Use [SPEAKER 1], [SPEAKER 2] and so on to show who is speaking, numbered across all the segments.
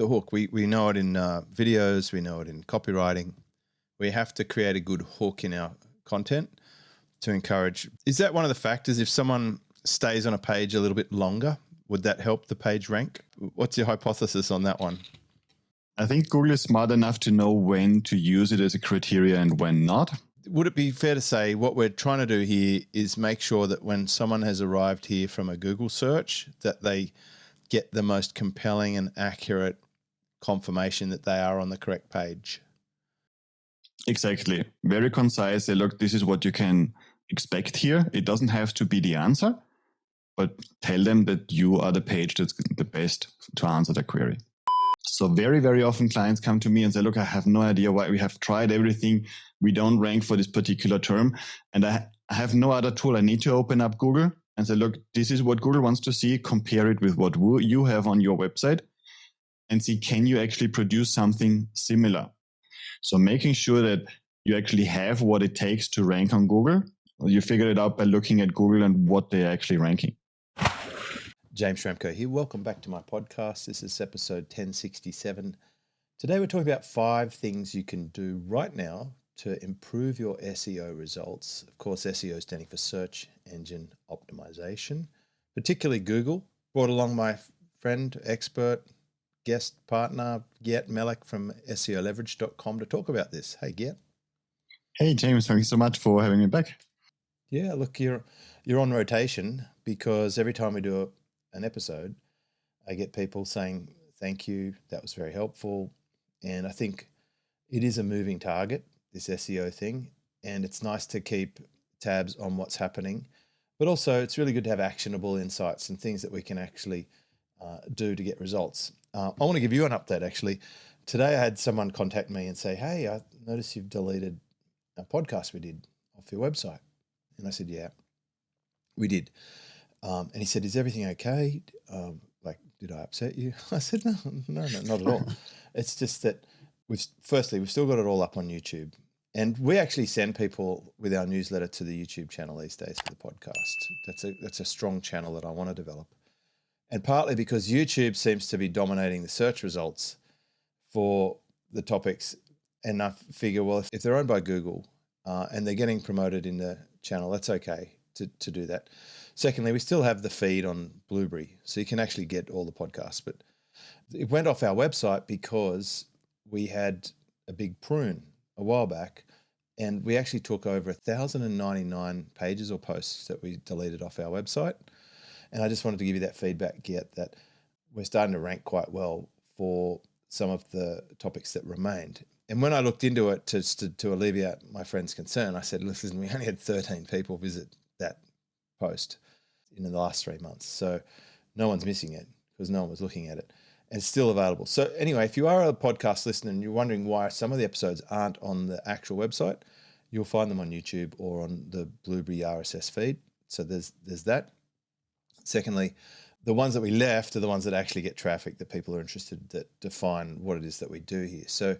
[SPEAKER 1] the hook. We know it in videos, we know it in copywriting. We have to create a good hook in our content to encourage. Is that one of the factors? If someone stays on a page a little bit longer, would that help the page rank? What's your hypothesis on that one?
[SPEAKER 2] I think Google is smart enough to know when to use it as a criteria and when not.
[SPEAKER 1] Would it be fair to say what we're trying to do here is make sure that when someone has arrived here from a Google search, that they get the most compelling and accurate confirmation that they are on the correct page?
[SPEAKER 2] Exactly. Very concise. Say, look, this is what you can expect here. It doesn't have to be the answer, but tell them that you are the page that's the best to answer the query. So very, very often clients come to me and say, look, I have no idea why. We have tried everything. We don't rank for this particular term. And I have no other tool. I need to open up Google and say, look, this is what Google wants to see. Compare it with what you have on your website and see, can you actually produce something similar? So making sure that you actually have what it takes to rank on Google. You figure it out by looking at Google and what they're actually ranking.
[SPEAKER 1] James Schramko here. Welcome back to my podcast. This is episode 1067. Today we're talking about 5 things you can do right now to improve your SEO results. Of course, SEO standing for Search Engine Optimization, particularly Google. Brought along my friend, expert, guest partner, Gert Mellak from SEOLeverage.com to talk about this. Hey, Gert.
[SPEAKER 2] Hey, James. Thank you so much for having me back.
[SPEAKER 1] Yeah, look, you're on rotation because every time we do an episode, I get people saying, thank you, that was very helpful. And I think it is a moving target, this SEO thing. And it's nice to keep tabs on what's happening. But also it's really good to have actionable insights and things that we can actually do to get results. I want to give you an update, actually. Today I had someone contact me and say, hey, I noticed you've deleted a podcast we did off your website. And I said, yeah, we did. And he said, is everything okay? Did I upset you? I said, no, not at all. It's just that we've still got it all up on YouTube. And we actually send people with our newsletter to the YouTube channel these days for the podcast. That's a strong channel that I want to develop. And partly because YouTube seems to be dominating the search results for the topics. And I figure, well, if they're owned by Google and they're getting promoted in the channel, that's okay to do that. Secondly, we still have the feed on Blueberry, so you can actually get all the podcasts. But it went off our website because we had a big prune a while back, and we actually took over 1,099 pages or posts that we deleted off our website. And I just wanted to give you that feedback, Gert, that we're starting to rank quite well for some of the topics that remained. And when I looked into it to alleviate my friend's concern, I said, listen, we only had 13 people visit that post in the last 3 months. So no one's missing it because no one was looking at it. And it's still available. So anyway, if you are a podcast listener and you're wondering why some of the episodes aren't on the actual website, you'll find them on YouTube or on the Blueberry RSS feed. So there's that. Secondly, the ones that we left are the ones that actually get traffic, that people are interested, that define what it is that we do here. So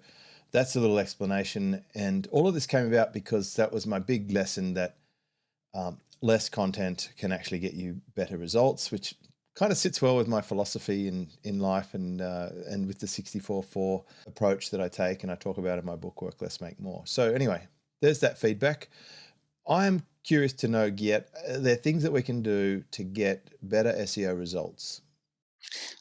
[SPEAKER 1] that's a little explanation. And all of this came about because that was my big lesson, that less content can actually get you better results, which kind of sits well with my philosophy in life and with the 64-4 approach that I take and I talk about in my book, Work Less, Make More. So anyway, there's that feedback. I'm curious to know, Gert, are there things that we can do to get better SEO results?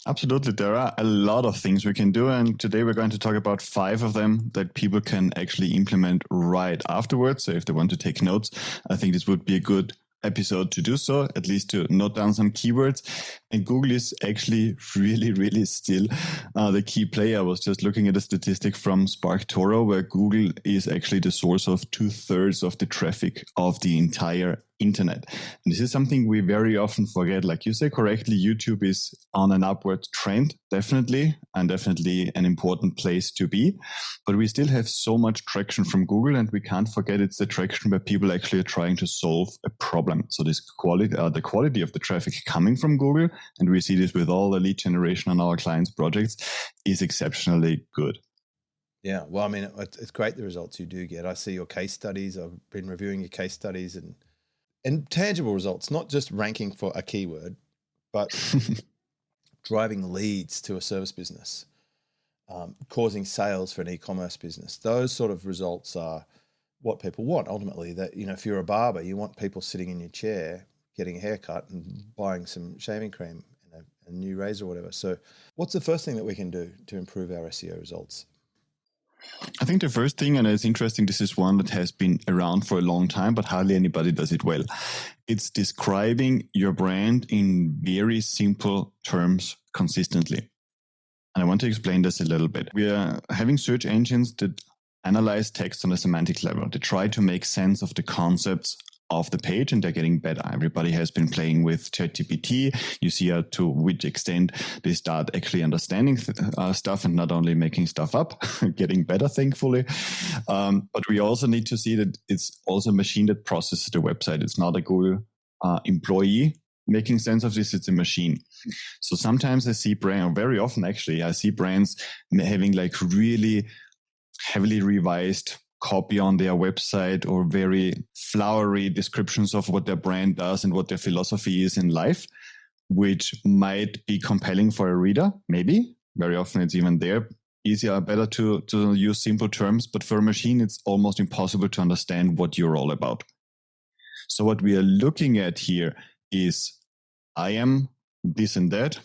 [SPEAKER 2] Absolutely. There are a lot of things we can do. And today we're going to talk about 5 of them that people can actually implement right afterwards. So if they want to take notes, I think this would be a good episode to do so, at least to note down some keywords. And Google is actually really, really still the key player. I was just looking at a statistic from SparkToro where Google is actually the source of 2/3 of the traffic of the entire internet. And this is something we very often forget. Like you say correctly, YouTube is on an upward trend, definitely, and definitely an important place to be. But we still have so much traction from Google, and we can't forget it's the traction where people actually are trying to solve a problem. So this quality, the quality of the traffic coming from Google, and we see this with all the lead generation on our clients' projects, is exceptionally good.
[SPEAKER 1] Yeah, well, I mean, it's great the results you do get. I see your case studies. I've been reviewing your case studies and tangible results, not just ranking for a keyword, but driving leads to a service business. causing sales for an e-commerce business. Those sort of results are what people want ultimately. That, if you're a barber, you want people sitting in your chair getting a haircut and buying some shaving cream and a new razor or whatever. So what's the first thing that we can do to improve our SEO results?
[SPEAKER 2] I think the first thing, and it's interesting, this is one that has been around for a long time, but hardly anybody does it well. It's describing your brand in very simple terms consistently. And I want to explain this a little bit. We are having search engines that analyze text on a semantic level. They try to make sense of the concepts of the page, and they're getting better. Everybody has been playing with ChatGPT. You see to which extent they start actually understanding stuff and not only making stuff up, getting better, thankfully. But we also need to see that it's also a machine that processes the website. It's not a Google employee making sense of this. It's a machine. So sometimes I see very often actually, I see brands having like really heavily revised copy on their website or very flowery descriptions of what their brand does and what their philosophy is in life, which might be compelling for a reader. Maybe very often it's even there. Easier, better to use simple terms, but for a machine, it's almost impossible to understand what you're all about. So what we are looking at here is I am this and that.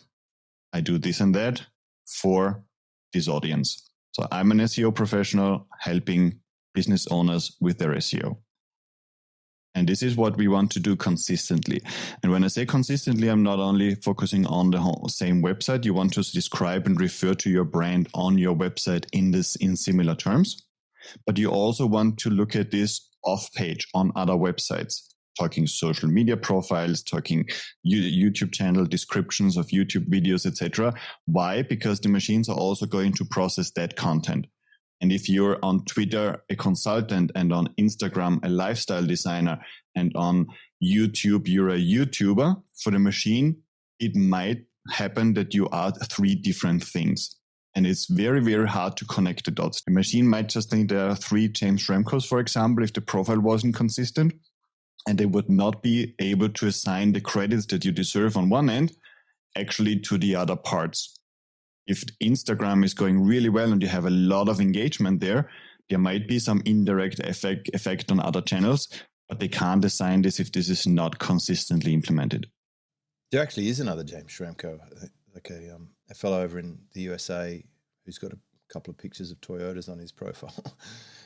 [SPEAKER 2] I do this and that for this audience. So I'm an SEO professional helping business owners with their SEO. And this is what we want to do consistently. And when I say consistently, I'm not only focusing on the same website. You want to describe and refer to your brand on your website in similar terms. But you also want to look at this off page on other websites, talking social media profiles, talking YouTube channel descriptions of YouTube videos, etc. Why? Because the machines are also going to process that content. And if you're on Twitter, a consultant, and on Instagram, a lifestyle designer, and on YouTube, you're a YouTuber, for the machine, it might happen that you are three different things. And it's very, very hard to connect the dots. The machine might just think there are three James Schramkos, for example, if the profile wasn't consistent, and they would not be able to assign the credits that you deserve on one end, actually to the other parts. If Instagram is going really well and you have a lot of engagement there might be some indirect effect on other channels, but they can't assign this if this is not consistently implemented.
[SPEAKER 1] There actually is another James Schramko, like a fellow over in the USA who's got a couple of pictures of Toyotas on his profile.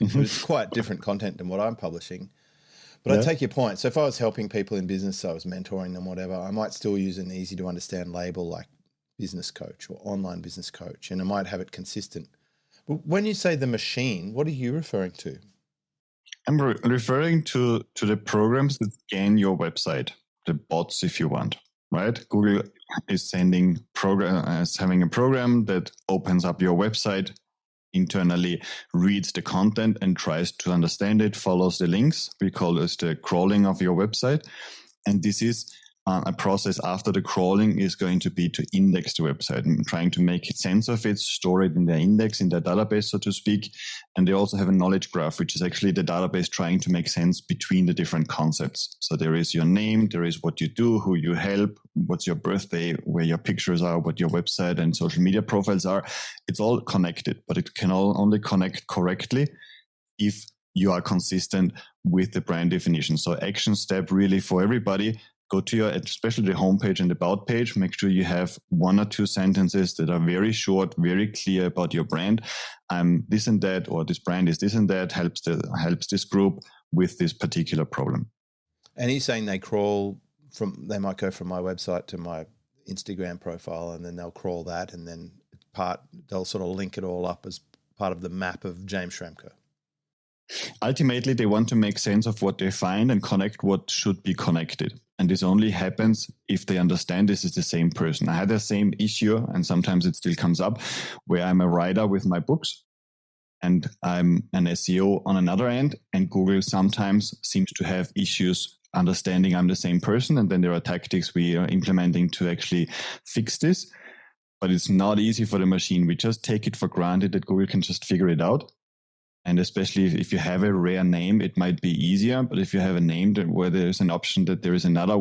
[SPEAKER 1] But it's quite different content than what I'm publishing. But I take your point. So if I was helping people in business, so I was mentoring them, whatever, I might still use an easy to understand label like business coach or online business coach, and I might have it consistent. But when you say the machine, what are you referring to?
[SPEAKER 2] I'm referring to the programs that scan your website, the bots, if you want, right? Google is having a program that opens up your website, internally reads the content and tries to understand it, follows the links. We call this the crawling of your website. And this is a process after the crawling is going to be to index the website and trying to make sense of it, store it in their index, in their database, so to speak. And they also have a knowledge graph, which is actually the database trying to make sense between the different concepts. So there is your name, there is what you do, who you help, what's your birthday, where your pictures are, what your website and social media profiles are. It's all connected, but it can only connect correctly if you are consistent with the brand definition. So action step really for everybody. Go to your, especially the homepage and about page, make sure you have one or two sentences that are very short, very clear about your brand. I'm this and that, or this brand is this and that, helps this group with this particular problem.
[SPEAKER 1] And he's saying they might go from my website to my Instagram profile, and then they'll crawl that, and then they'll sort of link it all up as part of the map of James Schramko.
[SPEAKER 2] Ultimately, they want to make sense of what they find and connect what should be connected. And this only happens if they understand this is the same person. I had the same issue, and sometimes it still comes up, where I'm a writer with my books and I'm an SEO on another end, and Google sometimes seems to have issues understanding I'm the same person. And then there are tactics we are implementing to actually fix this. But it's not easy for the machine. We just take it for granted that Google can just figure it out. And especially if you have a rare name, it might be easier. But if you have a name where there's an option that there is another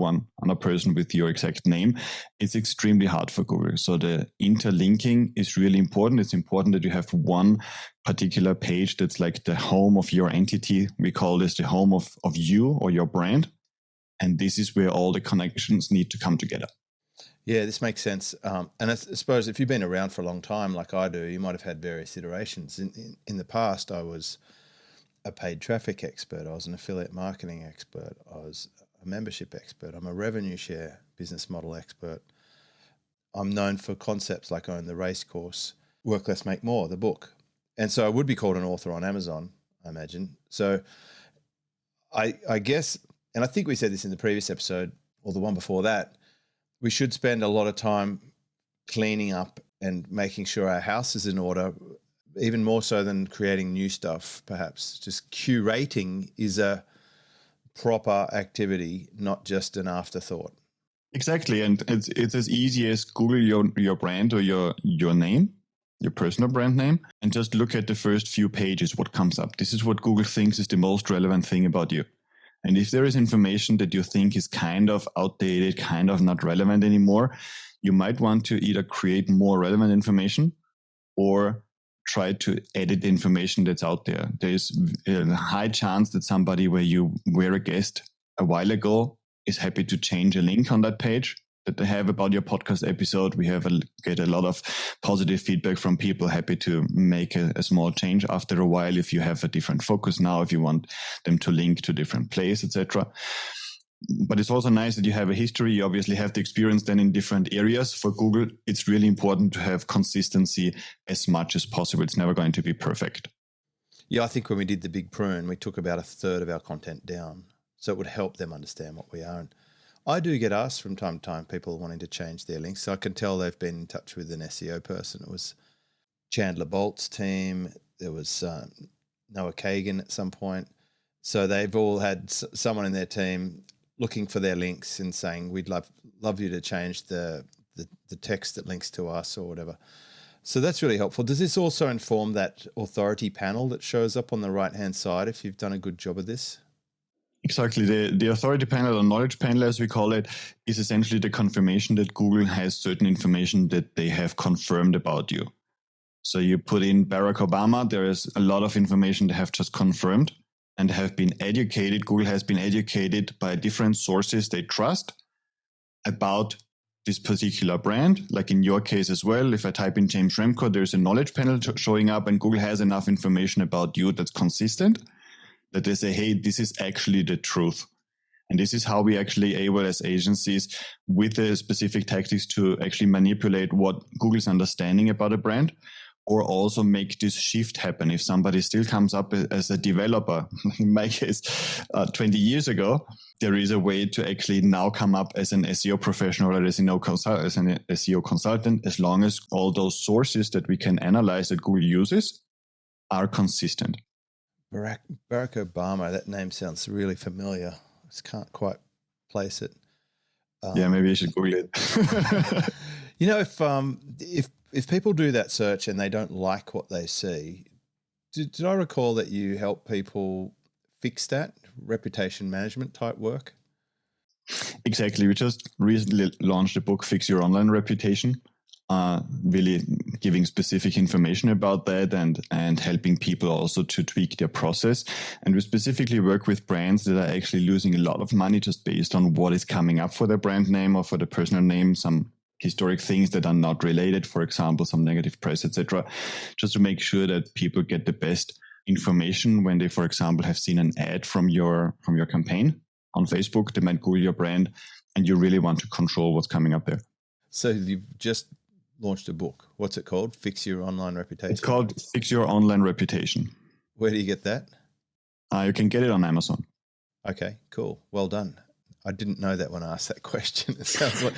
[SPEAKER 2] person with your exact name, it's extremely hard for Google. So the interlinking is really important. It's important that you have one particular page that's like the home of your entity. We call this the home of you or your brand. And this is where all the connections need to come together.
[SPEAKER 1] Yeah, this makes sense. And I suppose if you've been around for a long time, like I do, you might have had various iterations. In the past, I was a paid traffic expert. I was an affiliate marketing expert. I was a membership expert. I'm a revenue share business model expert. I'm known for concepts like I own the race course, Work Less, Make More, the book. And so I would be called an author on Amazon, I imagine. So I guess, and I think we said this in the previous episode or the one before that, we should spend a lot of time cleaning up and making sure our house is in order, even more so than creating new stuff, perhaps. Just curating is a proper activity, not just an afterthought.
[SPEAKER 2] Exactly. And it's as easy as Google your brand or your name, your personal brand name, and just look at the first few pages, what comes up. This is what Google thinks is the most relevant thing about you. And if there is information that you think is kind of outdated, kind of not relevant anymore, you might want to either create more relevant information or try to edit the information that's out there. There's a high chance that somebody where you were a guest a while ago is happy to change a link on that page that they have about your podcast episode. We get a lot of positive feedback from people happy to make a small change after a while if you have a different focus now, if you want them to link to different places, etc. But it's also nice that you have a history. You obviously have the experience then in different areas. For Google, it's really important to have consistency as much as possible. It's never going to be perfect.
[SPEAKER 1] Yeah, I think when we did the big prune, we took about a third of our content down. So it would help them understand what we are. And I do get asked from time to time, people wanting to change their links. So I can tell they've been in touch with an SEO person. It was Chandler Bolt's team. There was Noah Kagan at some point. So they've all had someone in their team looking for their links and saying, we'd love you to change the text that links to us or whatever. So that's really helpful. Does this also inform that authority panel that shows up on the right-hand side if you've done a good job of this?
[SPEAKER 2] Exactly. The authority panel or knowledge panel, as we call it, is essentially the confirmation that Google has certain information that they have confirmed about you. So you put in Barack Obama, there is a lot of information they have just confirmed and have been educated. Google has been educated by different sources they trust about this particular brand. Like in your case as well, if I type in James Schramko, there's a knowledge panel showing up and Google has enough information about you that's consistent, that they say, hey, this is actually the truth. And this is how we actually able as agencies with the specific tactics to actually manipulate what Google's understanding about a brand, or also make this shift happen. If somebody still comes up as a developer, in my case, 20 years ago, there is a way to actually now come up as an SEO professional or as an SEO consultant, as long as all those sources that we can analyze that Google uses are consistent.
[SPEAKER 1] Barack Obama, that name sounds really familiar. I just can't quite place it.
[SPEAKER 2] Yeah, maybe you should Google it.
[SPEAKER 1] You know, if people do that search and they don't like what they see, did I recall that you help people fix that reputation management type work?
[SPEAKER 2] Exactly. We just recently launched the book, Fix Your Online Reputation, really giving specific information about that and helping people also to tweak their process. And we specifically work with brands that are actually losing a lot of money just based on what is coming up for their brand name or for the personal name, some historic things that are not related, for example, some negative press, etc., just to make sure that people get the best information when they, for example, have seen an ad from your campaign on Facebook. They might Google your brand and you really want to control what's coming up there.
[SPEAKER 1] So you've just launched a book. What's it called? Fix Your Online Reputation?
[SPEAKER 2] It's called Fix Your Online Reputation.
[SPEAKER 1] Where do you get that?
[SPEAKER 2] You can get it on Amazon.
[SPEAKER 1] Okay, cool. Well done. I didn't know that when I asked that question. It sounds like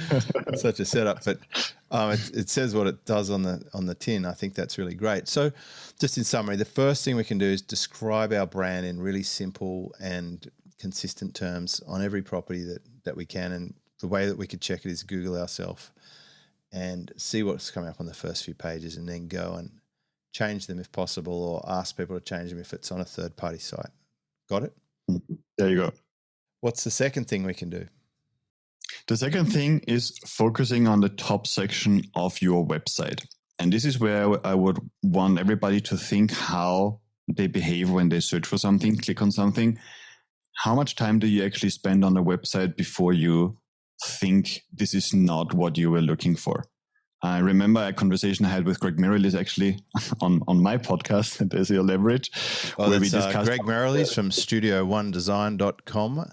[SPEAKER 1] such a setup, but it says what it does on the tin. I think that's really great. So just in summary, the first thing we can do is describe our brand in really simple and consistent terms on every property that we can. And the way that we could check it is Google ourselves and see what's coming up on the first few pages and then go and change them if possible, or ask people to change them if it's on a third-party site. Got it?
[SPEAKER 2] There you go.
[SPEAKER 1] What's the second thing we can do?
[SPEAKER 2] The second thing is focusing on the top section of your website. And this is where I would want everybody to think how they behave when they search for something, click on something. How much time do you actually spend on a website before you think this is not what you were looking for? I remember a conversation I had with Greg Merrilis actually on my podcast at SEOLeverage.
[SPEAKER 1] Where we discussed Greg Merrilis from studio1design.com.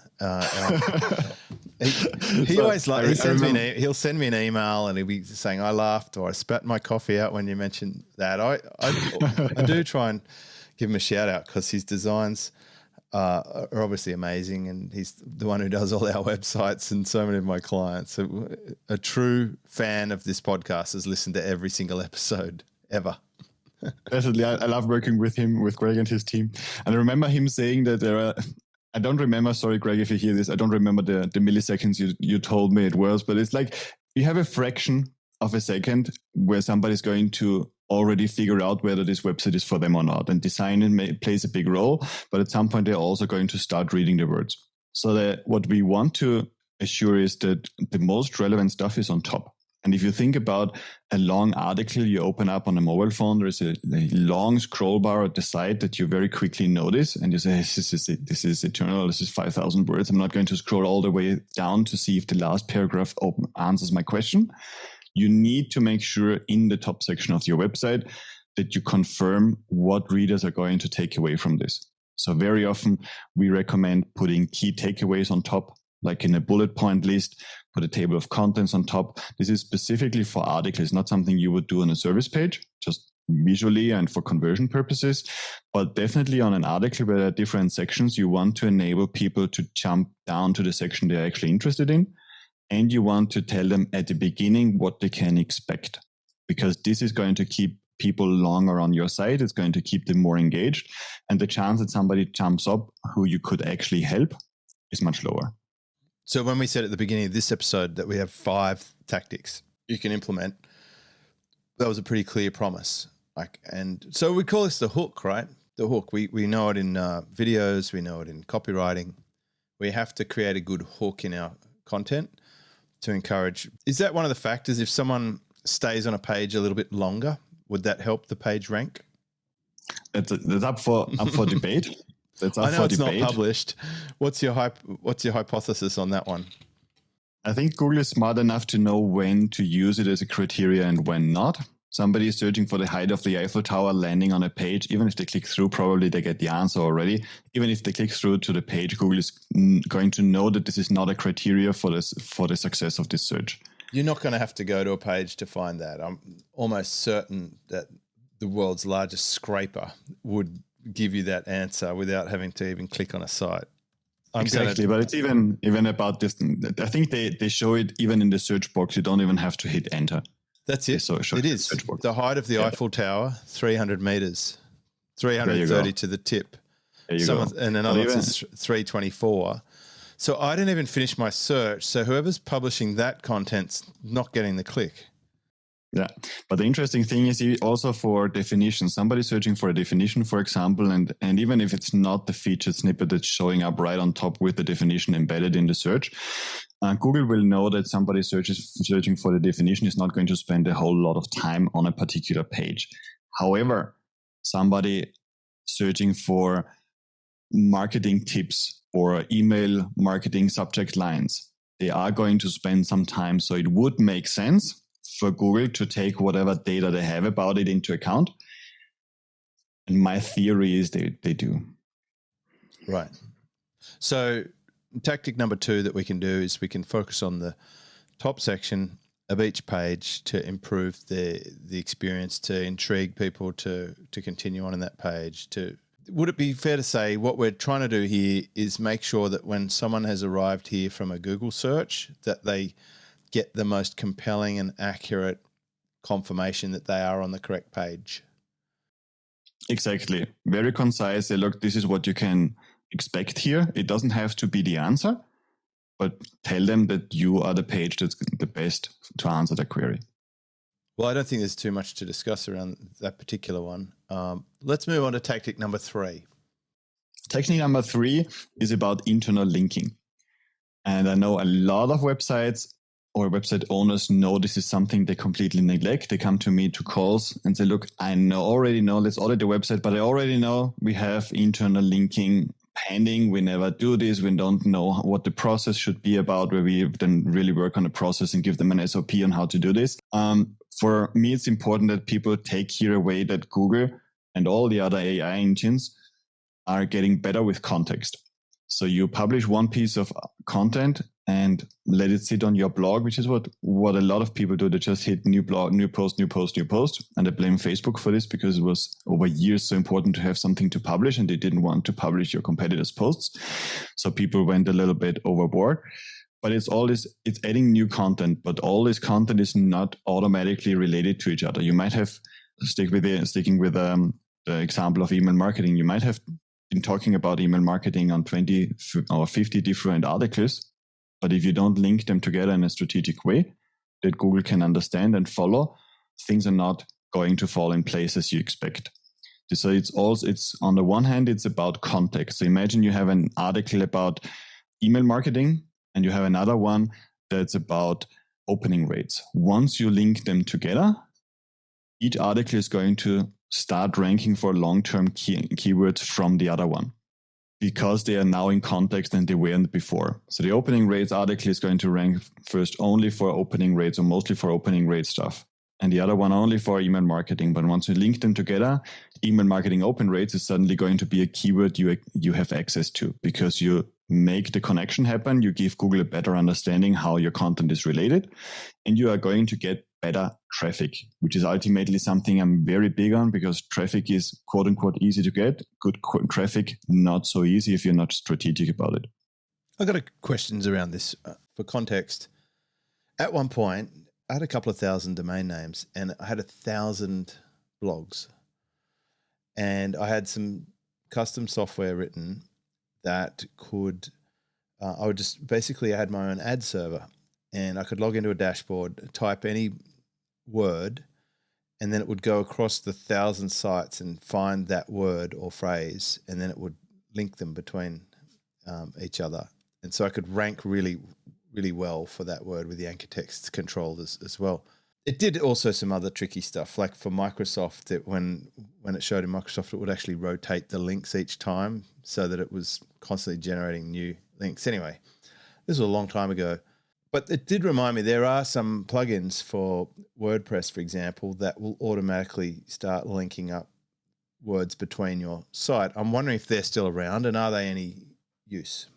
[SPEAKER 1] He always he'll send me an email and he'll be saying, I laughed or I spat my coffee out when you mentioned that. I do try and give him a shout out because his designs are obviously amazing, and he's the one who does all our websites and so many of my clients. So a true fan of this podcast has listened to every single episode ever.
[SPEAKER 2] Definitely. I love working with him, with Greg and his team. And I remember him saying that there are, I don't remember, sorry, Greg, if you hear this, I don't remember the milliseconds you told me it was, but it's like you have a fraction of a second where somebody's going to already figure out whether this website is for them or not. And design plays a big role, but at some point they're also going to start reading the words. So that what we want to assure is that the most relevant stuff is on top. And if you think about a long article you open up on a mobile phone, there's a long scroll bar at the side that you very quickly notice. And you say, this is eternal. This is 5,000 words. I'm not going to scroll all the way down to see if the last paragraph answers my question. You need to make sure in the top section of your website that you confirm what readers are going to take away from this. So very often we recommend putting key takeaways on top, like in a bullet point list, put a table of contents on top. This is specifically for articles, not something you would do on a service page, just visually and for conversion purposes, but definitely on an article where there are different sections, you want to enable people to jump down to the section they're actually interested in. And you want to tell them at the beginning what they can expect, because this is going to keep people longer on your site. It's going to keep them more engaged. And the chance that somebody jumps up who you could actually help is much lower.
[SPEAKER 1] So when we said at the beginning of this episode that we have 5 tactics you can implement, that was a pretty clear promise. And so we call this the hook, right? The hook. We know it in videos. We know it in copywriting. We have to create a good hook in our content to encourage. Is that one of the factors? If someone stays on a page a little bit longer, would that help the page rank?
[SPEAKER 2] That's up for debate. That's up
[SPEAKER 1] I know
[SPEAKER 2] for
[SPEAKER 1] it's
[SPEAKER 2] debate.
[SPEAKER 1] not published. What's your hypothesis on that one?
[SPEAKER 2] I think Google is smart enough to know when to use it as a criteria and when not. Somebody is searching for the height of the Eiffel Tower, landing on a page. Even if they click through, probably they get the answer already. Even if they click through to the page, Google is going to know that this is not a criteria for the success of this search.
[SPEAKER 1] You're not going to have to go to a page to find that. I'm almost certain that the world's largest scraper would give you that answer without having to even click on a site.
[SPEAKER 2] Exactly, but it's even about this. I think they show it even in the search box. You don't even have to hit enter.
[SPEAKER 1] That's it. It is. The height of the Eiffel Tower, 300 meters, 330 to the tip.
[SPEAKER 2] There you go.
[SPEAKER 1] And another one says 324. So I didn't even finish my search. So whoever's publishing that content's not getting the click.
[SPEAKER 2] Yeah. But the interesting thing is also for definition. Somebody searching for a definition, for example, and even if it's not the featured snippet that's showing up right on top with the definition embedded in the search, Google will know that somebody searching for the definition is not going to spend a whole lot of time on a particular page. However, somebody searching for marketing tips or email marketing subject lines, they are going to spend some time. So it would make sense for Google to take whatever data they have about it into account. And my theory is they do.
[SPEAKER 1] Right. So tactic number 2 that we can do is we can focus on the top section of each page to improve the experience, to intrigue people to continue on in that page. Would it be fair to say what we're trying to do here is make sure that when someone has arrived here from a Google search, that they get the most compelling and accurate confirmation that they are on the correct page?
[SPEAKER 2] Exactly. Very concise. Say, look, this is what you can expect here. It doesn't have to be the answer, but tell them that you are the page that's the best to answer the query.
[SPEAKER 1] Well, I don't think there's too much to discuss around that particular one. Let's move on to tactic number 3.
[SPEAKER 2] Technique number 3 is about internal linking. And I know a lot of websites or website owners know this is something they completely neglect. They come to me to calls and say, look, I already know, let's audit the website, but I already know we have internal linking pending. We never do this. We don't know what the process should be about, where we then really work on the process and give them an SOP on how to do this. For me, it's important that people take here away that Google and all the other AI engines are getting better with context. So you publish one piece of content and let it sit on your blog, which is what a lot of people do. They just hit new blog, new post. And they blame Facebook for this because it was over years so important to have something to publish and they didn't want to publish your competitors' posts. So people went a little bit overboard. But it's adding new content, but all this content is not automatically related to each other. You might have, sticking with the example of email marketing, you might have been talking about email marketing on 20 or 50 different articles, but if you don't link them together in a strategic way that Google can understand and follow, things are not going to fall in place as you expect. So it's on the one hand, it's about context. So imagine you have an article about email marketing and you have another one that's about opening rates. Once you link them together, each article is going to start ranking for long-term keywords from the other one because they are now in context and they weren't before. So the opening rates article is going to rank first only for opening rates or mostly for opening rate stuff. And the other one only for email marketing. But once you link them together, email marketing open rates is suddenly going to be a keyword you have access to because you make the connection happen. You give Google a better understanding how your content is related, and you are going to get better traffic, which is ultimately something I'm very big on because traffic is quote unquote easy to get. Good traffic, not so easy if you're not strategic about it.
[SPEAKER 1] I've got questions around this for context. At one point, I had a couple of thousand domain names and I had 1,000 blogs, and I had some custom software written that could, I had my own ad server and I could log into a dashboard, type any word, and then it would go across the 1,000 sites and find that word or phrase, and then it would link them between each other. And so I could rank really, really well for that word with the anchor text controlled as well. It did also some other tricky stuff, like for Microsoft, when it showed in Microsoft, it would actually rotate the links each time so that it was constantly generating new links. Anyway, this was a long time ago. But it did remind me there are some plugins for WordPress, for example, that will automatically start linking up words between your site. I'm wondering if they're still around and are they any use?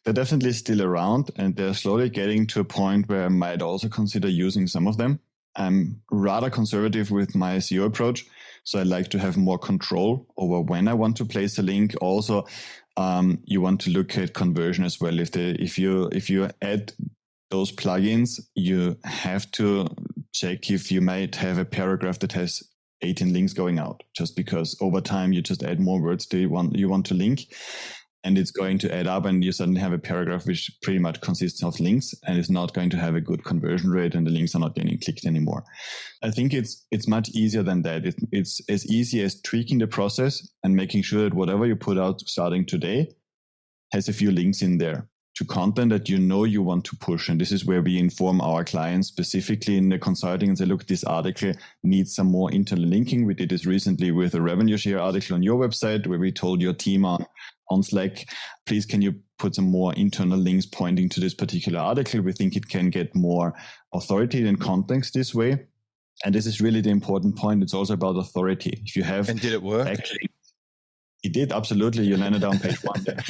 [SPEAKER 2] They're definitely still around and they're slowly getting to a point where I might also consider using some of them. I'm rather conservative with my SEO approach, so I like to have more control over when I want to place a link. Also, you want to look at conversion as well. If you add those plugins, you have to check if you might have a paragraph that has 18 links going out, just because over time you just add more words that you want to link. And it's going to add up and you suddenly have a paragraph which pretty much consists of links and is not going to have a good conversion rate and the links are not getting clicked anymore. I think it's much easier than that. It's as easy as tweaking the process and making sure that whatever you put out starting today has a few links in there to content that you know you want to push. And this is where we inform our clients specifically in the consulting and say, look, this article needs some more internal linking. We did this recently with a revenue share article on your website where we told your team on Slack, please, can you put some more internal links pointing to this particular article? We think it can get more authority and context this way. And this is really the important point. It's also about authority. If you have,
[SPEAKER 1] and did it work?
[SPEAKER 2] Actually, it did, absolutely. You landed on page 1 there.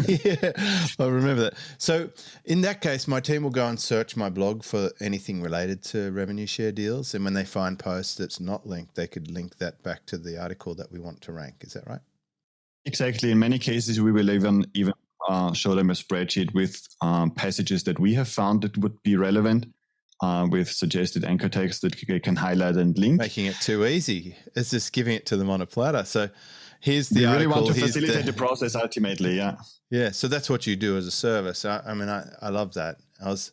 [SPEAKER 1] Yeah, I remember that. So in that case, my team will go and search my blog for anything related to revenue share deals. And when they find posts that's not linked, they could link that back to the article that we want to rank. Is that right?
[SPEAKER 2] Exactly. In many cases, we will even show them a spreadsheet with passages that we have found that would be relevant with suggested anchor text that they can highlight and link.
[SPEAKER 1] Making it too easy. It's just giving it to them on a platter. So here's the article.
[SPEAKER 2] We really want to facilitate the process ultimately, yeah.
[SPEAKER 1] Yeah, so that's what you do as a service. I mean, I love that. I was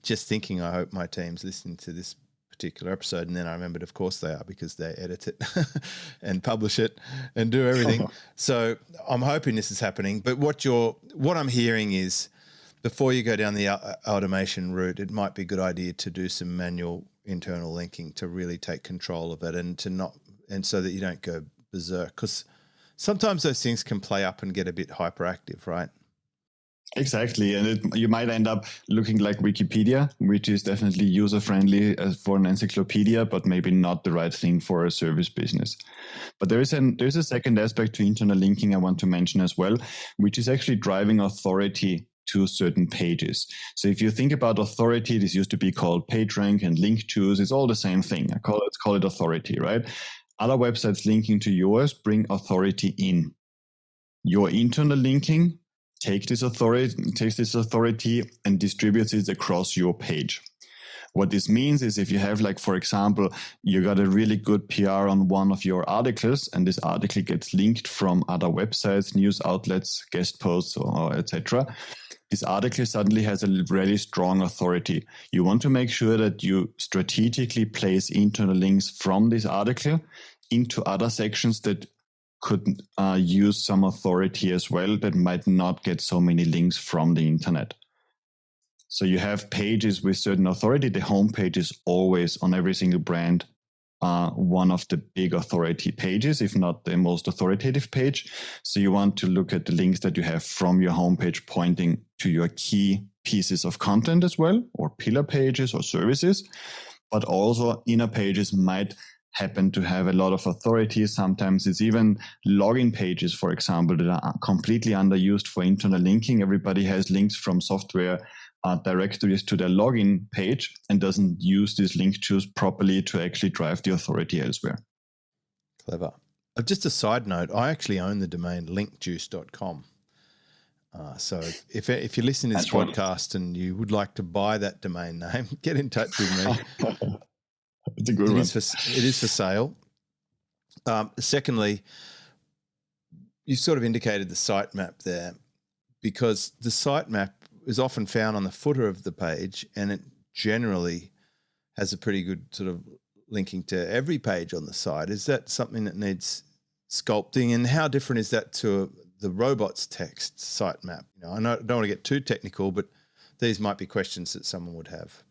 [SPEAKER 1] just thinking, I hope my team's listening to this particular episode. And then I remembered, of course they are, because they edit it and publish it and do everything. So I'm hoping this is happening. But what I'm hearing is, before you go down the automation route, it might be a good idea to do some manual internal linking to really take control of it, and so that you don't go berserk, because sometimes those things can play up and get a bit hyperactive, right?
[SPEAKER 2] Exactly. And you might end up looking like Wikipedia, which is definitely user-friendly for an encyclopedia, but maybe not the right thing for a service business. But there's a second aspect to internal linking I want to mention as well, which is actually driving authority to certain pages. So if you think about authority, this used to be called PageRank and link juice. It's all the same thing. Let's call it authority, right? Other websites linking to yours bring authority in. Your internal linking takes this authority and distributes it across your page. What this means is, if you have, like, for example, you got a really good PR on one of your articles, and this article gets linked from other websites, news outlets, guest posts, or etc., this article suddenly has a really strong authority. You want to make sure that you strategically place internal links from this article into other sections that could use some authority as well, that might not get so many links from the internet. So you have pages with certain authority. The homepage is always, on every single brand, one of the big authority pages, if not the most authoritative page. So you want to look at the links that you have from your homepage pointing to your key pieces of content as well, or pillar pages or services. But also inner pages might happen to have a lot of authority. Sometimes it's even login pages, for example, that are completely underused for internal linking. Everybody has links from software directories to their login page and doesn't use this link juice properly to actually drive the authority elsewhere.
[SPEAKER 1] Clever. Just a side note, I actually own the domain linkjuice.com. So if you listen to this podcast and you would like to buy that domain name, get in touch with me.
[SPEAKER 2] It's a good one.
[SPEAKER 1] It is for sale. Secondly, you sort of indicated the sitemap there, because the sitemap is often found on the footer of the page, and it generally has a pretty good sort of linking to every page on the site. Is that something that needs sculpting, and how different is that to the robots text sitemap? I don't want to get too technical, but these might be questions that someone would have.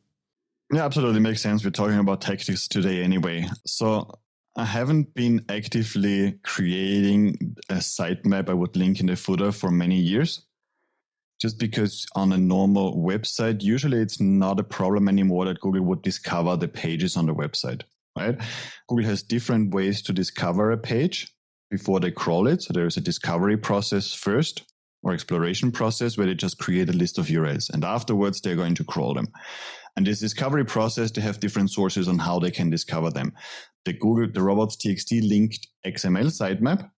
[SPEAKER 2] Yeah, absolutely. Makes sense. We're talking about tactics today anyway. So I haven't been actively creating a sitemap I would link in the footer for many years, just because on a normal website, usually it's not a problem anymore that Google would discover the pages on the website, right? Google has different ways to discover a page before they crawl it. So there's a discovery process first, or exploration process, where they just create a list of URLs, and afterwards they're going to crawl them. And this discovery process, they have different sources on how they can discover them. The robots.txt linked XML sitemap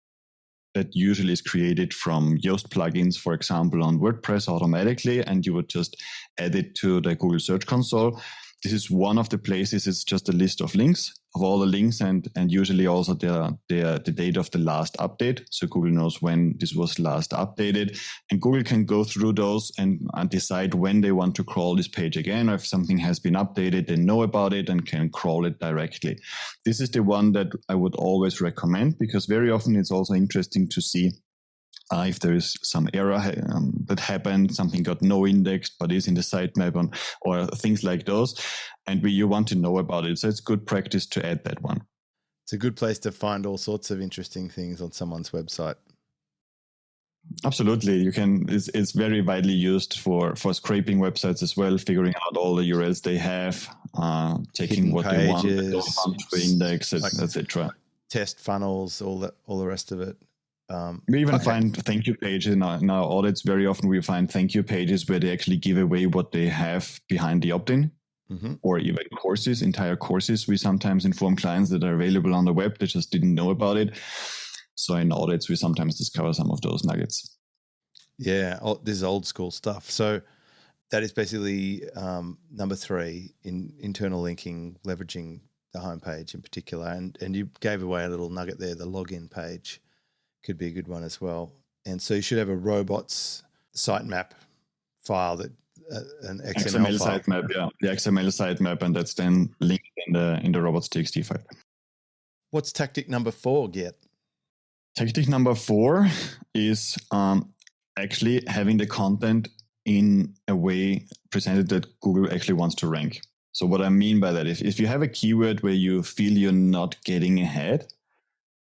[SPEAKER 2] that usually is created from Yoast plugins, for example, on WordPress automatically, and you would just add it to the Google Search Console. This is one of the places. It's just a list of links, of all the links, and usually also the date of the last update. So Google knows when this was last updated, and Google can go through those and decide when they want to crawl this page again, or if something has been updated, they know about it and can crawl it directly. This is the one that I would always recommend, because very often it's also interesting to see if there is some error that happened, something got no indexed but is in the sitemap, or things like those, and you want to know about it. So it's good practice to add that one.
[SPEAKER 1] It's a good place to find all sorts of interesting things on someone's website.
[SPEAKER 2] Absolutely. You can. It's very widely used for scraping websites as well, figuring out all the URLs they have, checking what pages, they want to index, etc.
[SPEAKER 1] Test funnels, all the rest of it.
[SPEAKER 2] We even find thank you pages in our audits. Very often we find thank you pages where they actually give away what they have behind the opt-in, or even entire courses. We sometimes inform clients that are available on the web. They just didn't know about it. So in audits, we sometimes discover some of those nuggets.
[SPEAKER 1] Yeah, this is old school stuff. So that is basically number 3 in internal linking, leveraging the homepage in particular. And you gave away a little nugget there, the login page could be a good one as well. And so you should have a robots sitemap file, that an XML file.
[SPEAKER 2] Sitemap, yeah, the XML sitemap, and that's then linked in the robots.txt file.
[SPEAKER 1] What's tactic number 4, Gert?
[SPEAKER 2] Tactic number 4 is actually having the content in a way presented that Google actually wants to rank. So what I mean by that, if you have a keyword where you feel you're not getting ahead,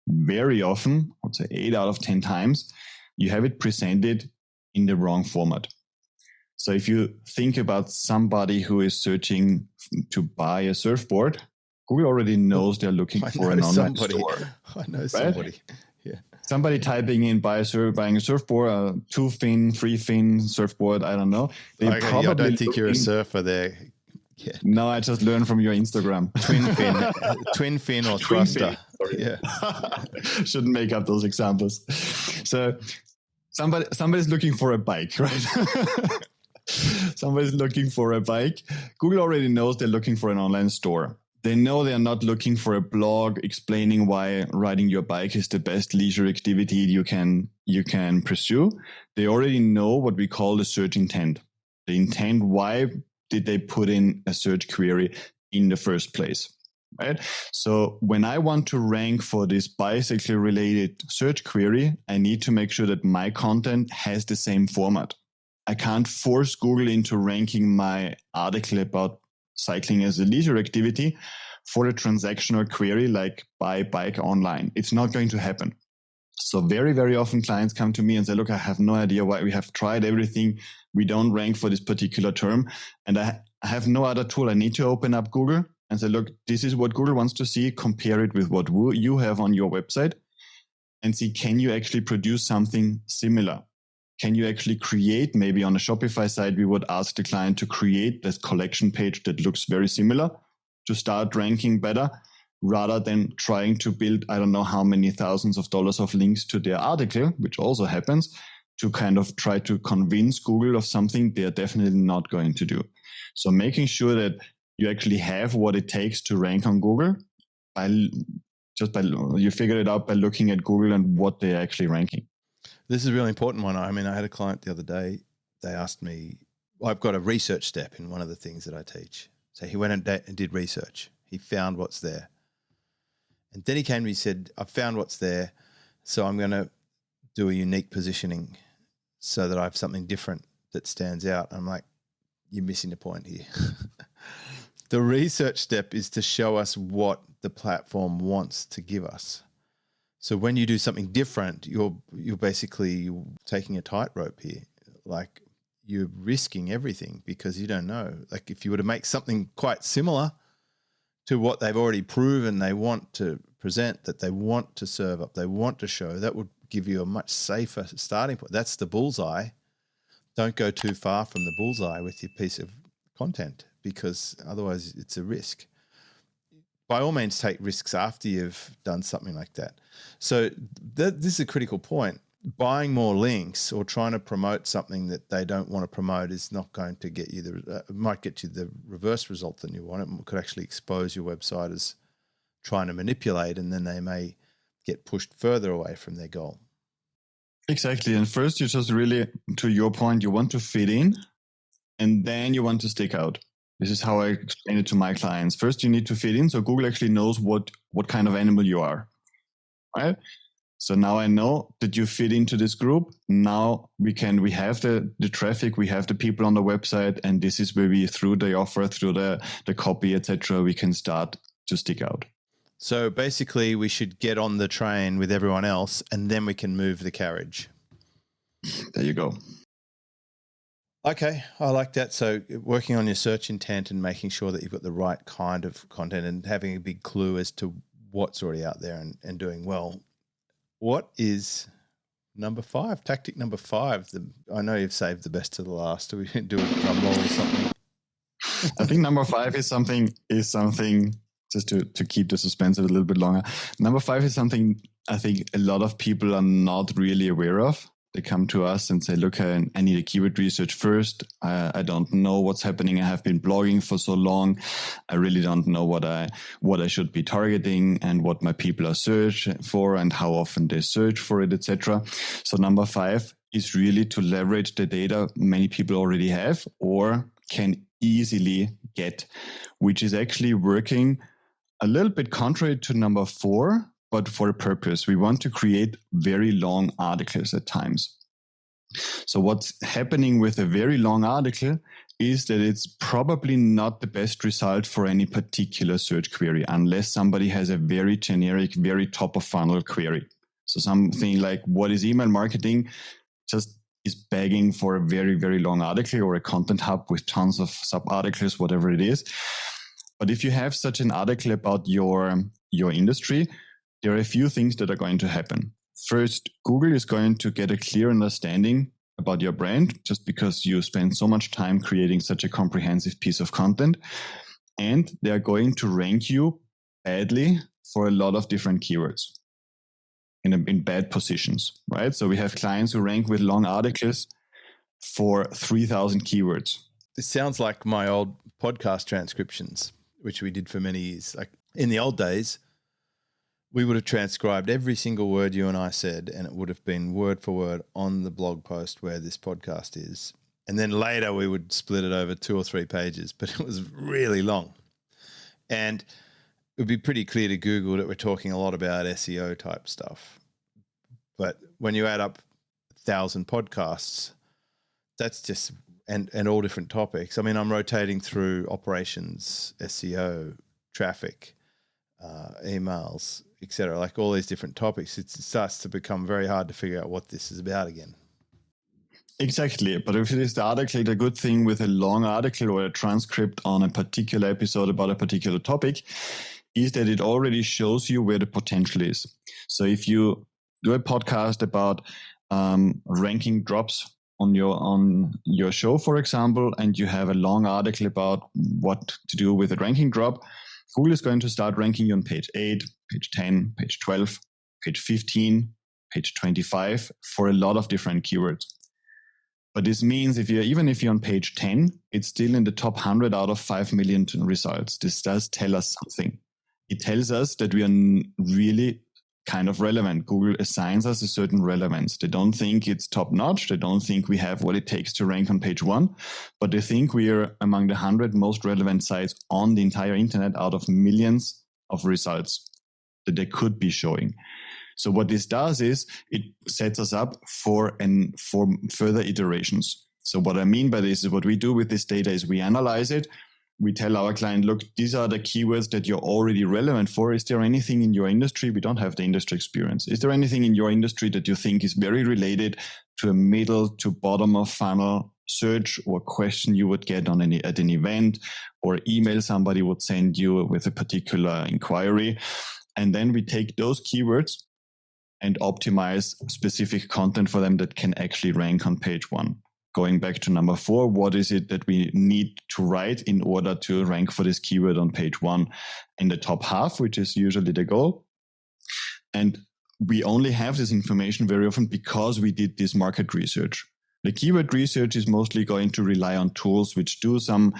[SPEAKER 2] very often, I would say 8 out of 10 times, you have it presented in the wrong format. So if you think about somebody who is searching to buy a surfboard, Google already knows they're looking for an online store.
[SPEAKER 1] I know somebody. Yeah.
[SPEAKER 2] Somebody typing in buying a surfboard, a 2-fin, 3-fin surfboard, I don't know.
[SPEAKER 1] I don't think you're a surfer there. Yeah.
[SPEAKER 2] No, I just learned from your Instagram.
[SPEAKER 1] Twin fin or thruster. Yeah.
[SPEAKER 2] Shouldn't make up those examples. So somebody's looking for a bike, right? Somebody's looking for a bike. Google already knows they're looking for an online store. They know they're not looking for a blog explaining why riding your bike is the best leisure activity you can pursue. They already know what we call the search intent. The intent, why did they put in a search query in the first place, right? So when I want to rank for this bicycle related search query, I need to make sure that my content has the same format. I can't force Google into ranking my article about cycling as a leisure activity for a transactional query like buy bike online. It's not going to happen. So very, very often clients come to me and say, look, I have no idea why we have tried everything. We don't rank for this particular term. And I have no other tool. I need to open up Google and say, look, this is what Google wants to see. Compare it with what you have on your website and see, can you actually produce something similar? Can you actually create, maybe on a Shopify site, we would ask the client to create this collection page that looks very similar to start ranking better, rather than trying to build, I don't know how many thousands of dollars of links to their article, which also happens, to kind of try to convince Google of something they're definitely not going to do. So making sure that you actually have what it takes to rank on Google, you figure it out by looking at Google and what they're actually ranking.
[SPEAKER 1] This is a really important one. I mean, I had a client the other day. They asked me, I've got a research step in one of the things that I teach. So he went and did research. He found what's there. And then he came to me and said, I've found what's there, so I'm going to do a unique positioning so that I have something different that stands out. I'm like, you're missing the point here. The research step is to show us what the platform wants to give us. So when you do something different, you're basically taking a tightrope here. Like, you're risking everything because you don't know. Like, if you were to make something quite similar to what they've already proven they want to present, that they want to serve up, they want to show, that would give you a much safer starting point. That's the bullseye. Don't go too far from the bullseye with your piece of content, because otherwise it's a risk. By all means, take risks after you've done something like that. So this is a critical point. Buying more links or trying to promote something that they don't want to promote is not going to get you it might get you the reverse result than you want. It could actually expose your website as trying to manipulate, and then they may get pushed further away from their goal.
[SPEAKER 2] Exactly. And first, you just really, to your point, you want to fit in, and then you want to stick out. This is how I explain it to my clients. First, you need to fit in, so Google actually knows what kind of animal you are, right? So now I know that you fit into this group. Now we have the traffic, we have the people on the website, and this is where we, through the offer, through the copy, etc., we can start to stick out.
[SPEAKER 1] So basically, we should get on the train with everyone else, and then we can move the carriage.
[SPEAKER 2] There you go.
[SPEAKER 1] Okay, I like that. So working on your search intent and making sure that you've got the right kind of content and having a big clue as to what's already out there and doing well. What is number 5? Tactic number 5. I know you've saved the best to the last. Do we do a drum roll or something?
[SPEAKER 2] I think number 5 is something just to keep the suspense a little bit longer. Number 5 is something I think a lot of people are not really aware of. They come to us and say, look, I need a keyword research first. I don't know what's happening. I have been blogging for so long. I really don't know what I should be targeting and what my people are searching for and how often they search for it, etc. So number 5 is really to leverage the data many people already have or can easily get, which is actually working a little bit contrary to number 4, but for a purpose. We want to create very long articles at times. So what's happening with a very long article is that it's probably not the best result for any particular search query unless somebody has a very generic, very top of funnel query. So something like, what is email marketing? Just is begging for a very, very long article or a content hub with tons of sub-articles, whatever it is. But if you have such an article about your industry, there are a few things that are going to happen. First, Google is going to get a clear understanding about your brand just because you spend so much time creating such a comprehensive piece of content. And they are going to rank you badly for a lot of different keywords in bad positions, right? So we have clients who rank with long articles for 3,000 keywords.
[SPEAKER 1] This sounds like my old podcast transcriptions, which we did for many years. Like in the old days, we would have transcribed every single word you and I said, and it would have been word for word on the blog post where this podcast is. And then later we would split it over 2 or 3 pages, but it was really long. And it would be pretty clear to Google that we're talking a lot about SEO type stuff. But when you add up 1,000 podcasts, that's just, and all different topics. I mean, I'm rotating through operations, SEO, traffic, emails, etc. Like all these different topics. It starts to become very hard to figure out what this is about again.
[SPEAKER 2] Exactly. But if it is the article, the good thing with a long article or a transcript on a particular episode about a particular topic is that it already shows you where the potential is. So if you do a podcast about ranking drops on your show, for example, and you have a long article about what to do with a ranking drop, Google is going to start ranking you on page 8, page 10, page 12, page 15, page 25 for a lot of different keywords. But this means even if you're on page 10, it's still in the top 100 out of 5 million results. This does tell us something. It tells us that we are really kind of relevant. Google assigns us a certain relevance. They don't think it's top notch. They don't think we have what it takes to rank on page 1, but they think we are among the 100 most relevant sites on the entire internet out of millions of results that they could be showing. So what this does is it sets us up for further iterations. So what I mean by this is what we do with this data is we analyze it. We tell our client, look, these are the keywords that you're already relevant for. Is there anything in your industry? We don't have the industry experience. Is there anything in your industry that you think is very related to a middle to bottom of funnel search or question you would get at an event or email somebody would send you with a particular inquiry? And then we take those keywords and optimize specific content for them that can actually rank on page 1. Going back to number 4, what is it that we need to write in order to rank for this keyword on page 1 in the top half, which is usually the goal. And we only have this information very often because we did this market research. The keyword research is mostly going to rely on tools which do some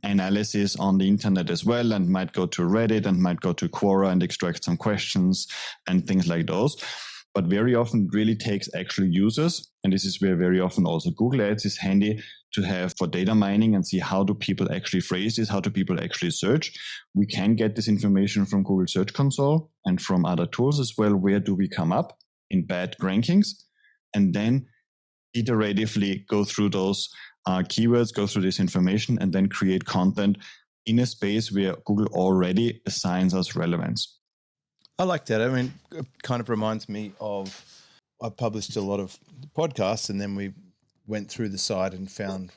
[SPEAKER 2] analysis on the internet as well, and might go to Reddit and might go to Quora and extract some questions and things like those. But very often it really takes actual users. And this is where very often also Google Ads is handy to have for data mining and see how do people actually phrase this, how do people actually search. We can get this information from Google Search Console and from other tools as well. Where do we come up in bad rankings? And then iteratively go through those keywords, go through this information, and then create content in a space where Google already assigns us relevance.
[SPEAKER 1] I like that. I mean, it kind of reminds me of, I published a lot of podcasts and then we went through the site and found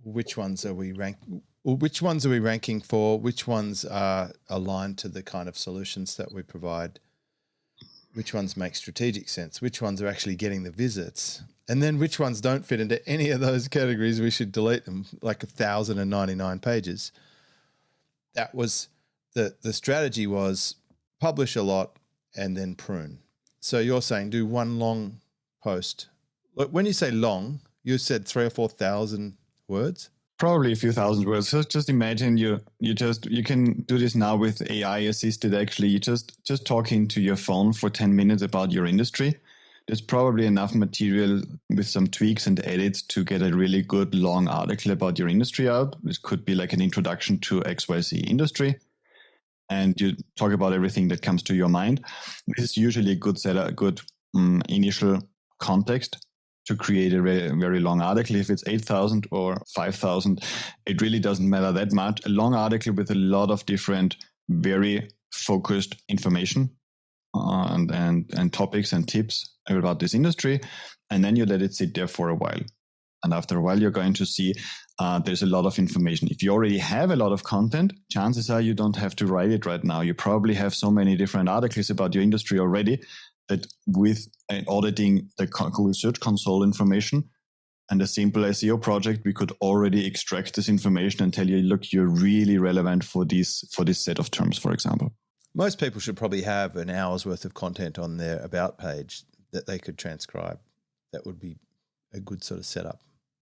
[SPEAKER 1] which ones are we ranking for, which ones are aligned to the kind of solutions that we provide, which ones make strategic sense, which ones are actually getting the visits, and then which ones don't fit into any of those categories. We should delete them, like 1,099 pages. That was the strategy was publish a lot and then prune. So you're saying do one long post. When you say long, you said 3,000 or 4,000 words?
[SPEAKER 2] Probably a few thousand words. So just imagine you can do this now with AI assisted. Actually, you just talking to your phone for 10 minutes about your industry. There's probably enough material with some tweaks and edits to get a really good long article about your industry out. This could be like an introduction to XYZ industry. and you talk about everything that comes to your mind. This is usually a good setup, a good initial context to create a very, very long article. If it's 8,000 or 5,000, it really doesn't matter that much. A long article with a lot of different, very focused information and topics and tips about this industry, and then you let it sit there for a while. And after a while, you're going to see there's a lot of information. If you already have a lot of content, chances are you don't have to write it right now. You probably have so many different articles about your industry already that with auditing the Search Console information and a simple SEO project, we could already extract this information and tell you, look, you're really relevant for this set of terms, for example.
[SPEAKER 1] Most people should probably have an hour's worth of content on their About page that they could transcribe. That would be a good sort of setup.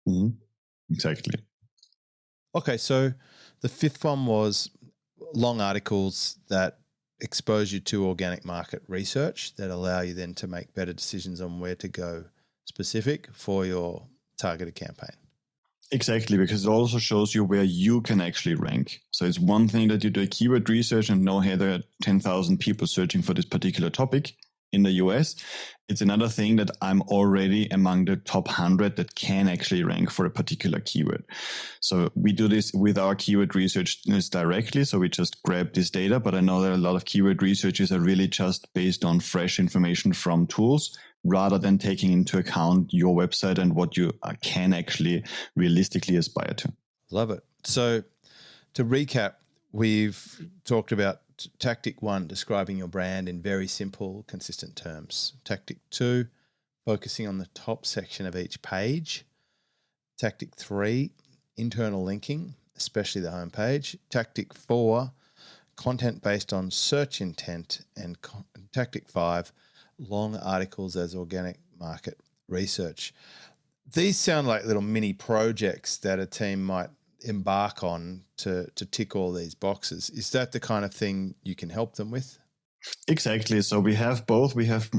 [SPEAKER 2] Mm-hmm. Exactly.
[SPEAKER 1] Okay, so the fifth one was long articles that expose you to organic market research that allow you then to make better decisions on where to go specific for your targeted campaign.
[SPEAKER 2] Exactly, because it also shows you where you can actually rank. So it's one thing that you do a keyword research and know, hey, there are 10,000 people searching for this particular topic in the US. It's another thing that I'm already among the top 100 that can actually rank for a particular keyword. So we do this with our keyword research directly. So we just grab this data, but I know that a lot of keyword researches are really just based on fresh information from tools rather than taking into account your website and what you can actually realistically aspire to.
[SPEAKER 1] Love it. So to recap, we've talked about tactic 1, describing your brand in very simple, consistent terms. Tactic 2, focusing on the top section of each page. Tactic 3, internal linking, especially the homepage. Tactic 4, content based on search intent. And tactic 5, long articles as organic market research. These sound like little mini projects that a team might embark on to tick all these boxes. Is that the kind of thing you can help them with?
[SPEAKER 2] Exactly. So we have both. We have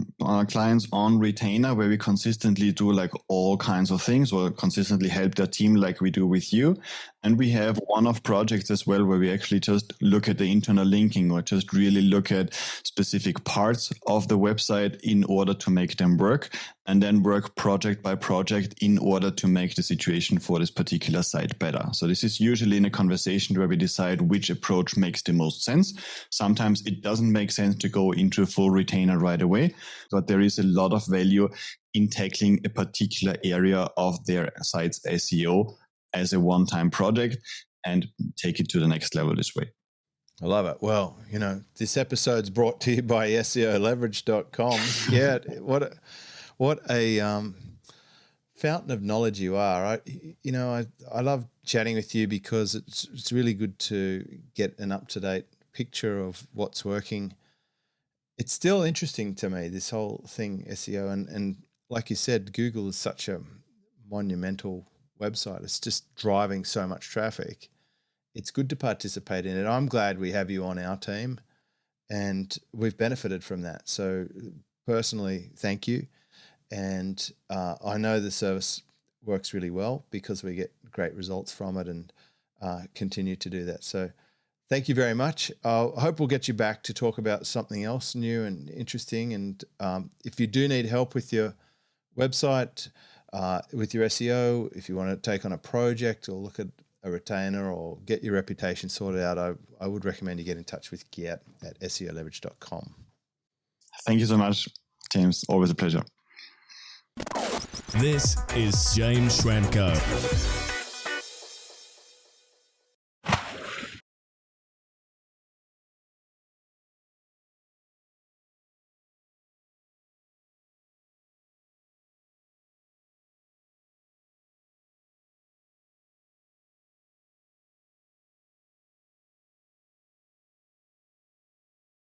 [SPEAKER 2] clients on retainer where we consistently do like all kinds of things or consistently help their team like we do with you. And we have one-off projects as well where we actually just look at the internal linking or just really look at specific parts of the website in order to make them work and then work project by project in order to make the situation for this particular site better. So this is usually in a conversation where we decide which approach makes the most sense. Sometimes it doesn't make sense to go into a full retainer right away, but there is a lot of value in tackling a particular area of their site's SEO as a one-time project and take it to the next level this way.
[SPEAKER 1] I love it. Well, this episode's brought to you by SEOLeverage.com. Yeah, what a fountain of knowledge you are. I love chatting with you because it's really good to get an up-to-date picture of what's working. It's still interesting to me, this whole thing, SEO. And like you said, Google is such a monumental website. It's just driving so much traffic. It's good to participate in it. I'm glad we have you on our team and we've benefited from that. So personally, thank you. And I know the service works really well because we get great results from it and continue to do that. So thank you very much. I hope we'll get you back to talk about something else new and interesting. And if you do need help with your website, with your SEO, if you want to take on a project or look at a retainer or get your reputation sorted out, I would recommend you get in touch with Gert at SEOLeverage.com.
[SPEAKER 2] Thank you so much, James. Always a pleasure.
[SPEAKER 3] This is James Schramko.